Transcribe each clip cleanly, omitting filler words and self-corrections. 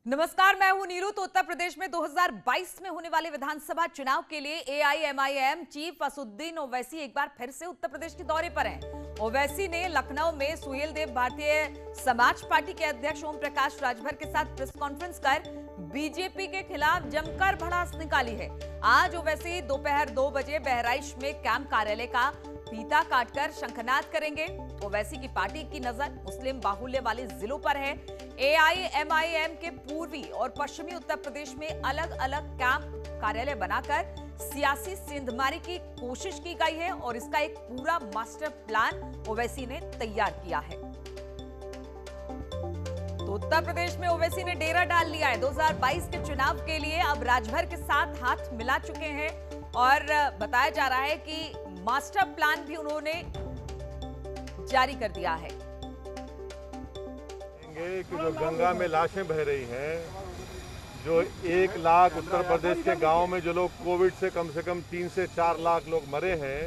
नमस्कार, मैं हूं नीरू। तो उत्तर प्रदेश में 2022 में होने वाले विधानसभा चुनाव के लिए एआईएमआईएम चीफ असदुद्दीन ओवैसी एक बार फिर से उत्तर प्रदेश के दौरे पर हैं। ओवैसी ने लखनऊ में सुहेल देव भारतीय समाज पार्टी के अध्यक्ष ओम प्रकाश राजभर के साथ प्रेस कॉन्फ्रेंस कर बीजेपी के खिलाफ जमकर भड़ास निकाली है। आज ओवैसी दोपहर 2 बजे बहराइच में कैंप कार्यालय का फीता काटकर शंखनाद करेंगे। ओवैसी की पार्टी की नजर मुस्लिम बाहुल्य वाले जिलों पर है। एआईएमआईएम के पूर्वी और पश्चिमी उत्तर प्रदेश में अलग अलग कैंप कार्यालय बनाकर सियासी सेंधमारी की कोशिश की गई है और इसका एक पूरा मास्टर प्लान ओवैसी ने तैयार किया है। तो उत्तर प्रदेश में ओवैसी ने डेरा डाल लिया है। 2022 के चुनाव के लिए अब राजभर के साथ हाथ मिला चुके हैं और बताया जा रहा है कि मास्टर प्लान भी उन्होंने जारी कर दिया है। कि जो गंगा में लाशें बह रही हैं, जो 1 लाख उत्तर प्रदेश के गांव में जो लोग कोविड से कम 3 से 4 लाख लोग मरे हैं,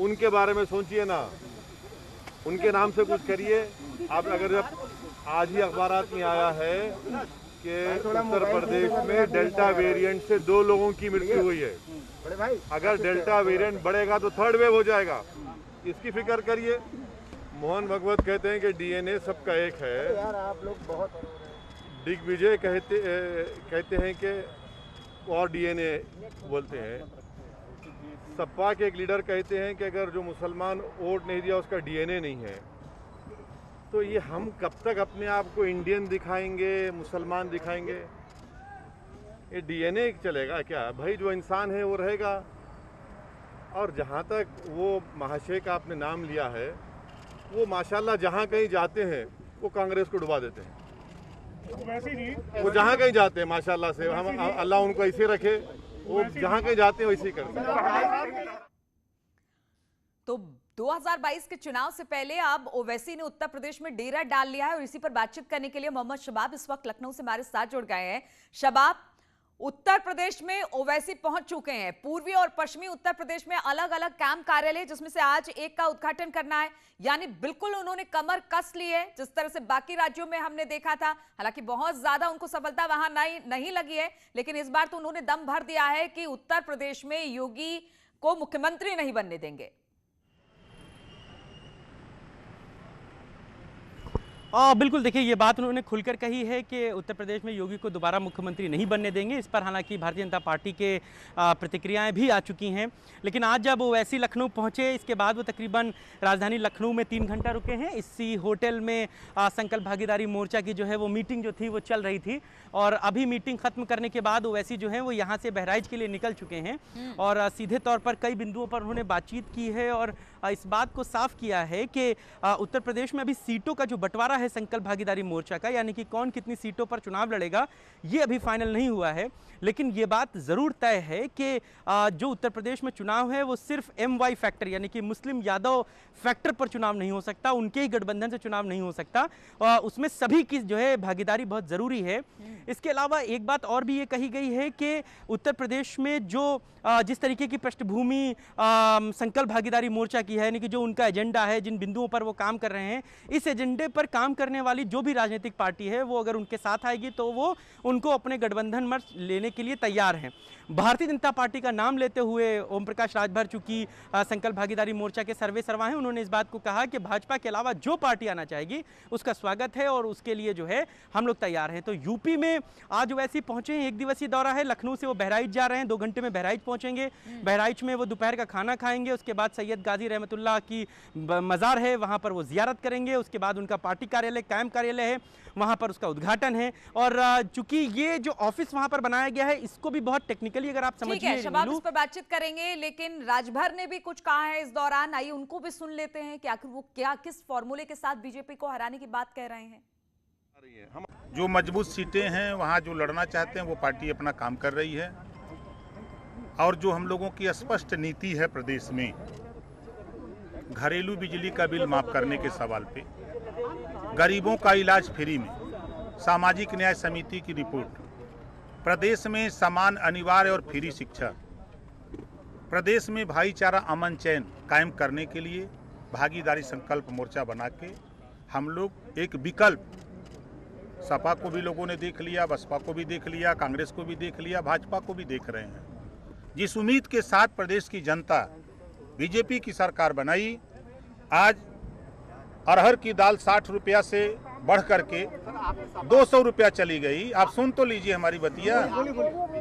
उनके बारे में सोचिए ना, उनके नाम से कुछ करिए। आप अगर जब आज ही अखबारात में आया है कि उत्तर प्रदेश में डेल्टा वेरिएंट से 2 लोगों की मृत्यु हुई है। अगर डेल्टा वेरिएंट बढ़ेगा तो 3rd वेव हो जाएगा, इसकी फिक्र करिए। मोहन भगवत कहते हैं कि डीएनए सबका एक है। यार आप लोग बहुत दिग्विजय कहते हैं कि और डीएनए बोलते हैं। सपा के एक लीडर कहते हैं कि अगर जो मुसलमान वोट नहीं दिया उसका डीएनए नहीं है। तो ये हम कब तक अपने आप को इंडियन दिखाएंगे, मुसलमान दिखाएंगे? ये डीएनए चलेगा क्या भाई? जो इंसान है वो रहेगा। और जहाँ तक वो महाशय का आपने नाम लिया है, वो माशाल्लाह जहाँ कहीं जाते हैं वो कांग्रेस को डुबा देते हैं। वो जहाँ कहीं जाते हैं माशाल्लाह से, हम अल्लाह उनको ऐसे रखे, वो जहाँ कहीं जाते हैं वैसे ही करते हैं। तो 2022 के चुनाव से पहले अब ओवैसी ने उत्तर प्रदेश में डेरा डाल लिया है और इसी पर बातचीत करने के लिए मोहम्मद शबाब इस वक्त लखनऊ से हमारे साथ जुड़ गए हैं। शबाब, उत्तर प्रदेश में ओवैसी पहुंच चुके हैं। पूर्वी और पश्चिमी उत्तर प्रदेश में अलग अलग कैंप कार्यालय, जिसमें से आज एक का उद्घाटन करना है। यानी बिल्कुल उन्होंने कमर कस ली है, जिस तरह से बाकी राज्यों में हमने देखा था। हालांकि बहुत ज्यादा उनको सफलता वहां नहीं लगी है, लेकिन इस बार तो उन्होंने दम भर दिया है कि उत्तर प्रदेश में योगी को मुख्यमंत्री नहीं बनने देंगे। बिल्कुल, देखिए ये बात उन्होंने खुलकर कही है कि उत्तर प्रदेश में योगी को दोबारा मुख्यमंत्री नहीं बनने देंगे। इस पर हालांकि भारतीय जनता पार्टी के प्रतिक्रियाएं भी आ चुकी हैं। लेकिन आज जब ओवैसी लखनऊ पहुंचे, इसके बाद वो तकरीबन राजधानी लखनऊ में 3 घंटा रुके हैं। इसी होटल में संकल्प भागीदारी मोर्चा की जो है वो मीटिंग जो थी वो चल रही थी और अभी मीटिंग खत्म करने के बाद ओवैसी जो है वो यहाँ से बहराइच के लिए निकल चुके हैं और सीधे तौर पर कई बिंदुओं पर उन्होंने बातचीत की है और इस बात को साफ किया है कि उत्तर प्रदेश में अभी सीटों का जो बंटवारा है संकल्प भागीदारी मोर्चा का, यानी कि कौन कितनी सीटों पर चुनाव लड़ेगा, ये अभी फाइनल नहीं हुआ है। लेकिन ये बात जरूर तय है कि जो उत्तर प्रदेश में चुनाव है वो सिर्फ MY फैक्टर यानी कि मुस्लिम यादव फैक्टर पर चुनाव नहीं हो सकता, उनके ही गठबंधन से चुनाव नहीं हो सकता। उसमें सभी की जो है भागीदारी बहुत जरूरी है। इसके अलावा एक बात और भी ये कही गई है कि उत्तर प्रदेश में जो जिस तरीके की पृष्ठभूमि संकल्प भागीदारी मोर्चा की है, यानी कि जो उनका एजेंडा है, जिन बिंदुओं पर वो काम कर रहे हैं, इस एजेंडे पर काम करने वाली जो भी राजनीतिक पार्टी है वो अगर उनके साथ आएगी तो वो उनको अपने गठबंधन में लेने के लिए तैयार हैं। भारतीय जनता पार्टी का नाम लेते हुए ओम प्रकाश राजभर, चूंकि संकल्प भागीदारी मोर्चा के सर्वे सर्वा हैं, उन्होंने इस बात को कहा कि भाजपा के अलावा जो पार्टी आना चाहेगी उसका स्वागत है और उसके लिए जो है हम लोग तैयार हैं। तो यूपी में आज वैसे पहुंचे हैं, 1 दिवसीय दौरा है। लखनऊ से वो बहराइच जा रहे हैं, 2 घंटे में बहराइच पहुंचेंगे। बहराइच में वो दोपहर का खाना खाएंगे, उसके बाद सैयद गाजी रहमतुल्लाह की मज़ार है वहां पर वो जियारत करेंगे। उसके बाद उनका पार्टी कार्यालय, कैंप कार्यालय है, वहां पर उसका उद्घाटन है। और चूंकि ये जो ऑफिस वहां पर बनाया गया है, इसको भी बहुत टेक्निकली अगर आप समझिए, शबाब इस पर बातचीत करेंगे। लेकिन राजभर ने भी कुछ कहा है इस दौरान, आइए उनको भी सुन लेते हैं कि आखिर वो किस फॉर्मूले के साथ बीजेपी को हराने की बात कह रहे हैं। जो मजबूत सीटें हैं वहाँ जो लड़ना चाहते हैं वो पार्टी अपना काम कर रही है और जो हम लोगों की स्पष्ट नीति है प्रदेश में, घरेलू बिजली का बिल माफ करने के सवाल पे, गरीबों का इलाज फ्री में, सामाजिक न्याय समिति की रिपोर्ट, प्रदेश में समान अनिवार्य और फ्री शिक्षा, प्रदेश में भाईचारा अमन चैन कायम करने के लिए भागीदारी संकल्प मोर्चा बना के हम लोग एक विकल्प सपा को भी लोगों ने देख लिया, बसपा को भी देख लिया, कांग्रेस को भी देख लिया, भाजपा को भी देख रहे हैं। जिस उम्मीद के साथ प्रदेश की जनता बीजेपी की सरकार बनाई, आज अरहर की दाल 60 रुपया से बढ़ करके 200 रुपया चली गई। आप सुन तो लीजिए हमारी बतिया,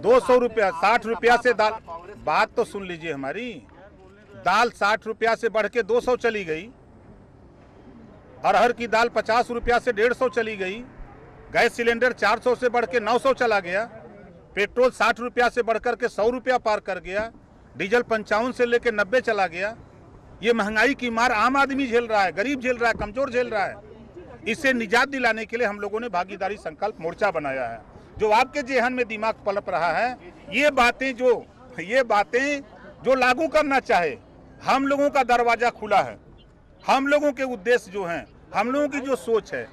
200 रुपया, 60 रुपया से दाल, बात तो सुन लीजिए हमारी, दाल 60 रुपया से बढ़ के 200 चली गई। अरहर की दाल 50 रुपया से 150 चली गई। गैस सिलेंडर 400 से बढ़ के 900 चला गया। पेट्रोल 60 रुपया से बढ़कर के 100 रुपया पार कर गया। डीजल 55 से लेकर 90 चला गया। ये महंगाई की मार आम आदमी झेल रहा है, गरीब झेल रहा है, कमजोर झेल रहा है। इससे निजात दिलाने के लिए हम लोगों ने भागीदारी संकल्प मोर्चा बनाया है। जो आपके जेहन में दिमाग पलप रहा है, ये बातें जो लागू करना चाहे, हम लोगों का दरवाजा खुला है। हम लोगों के उद्देश्य जो हैं, हम लोगों की जो सोच है,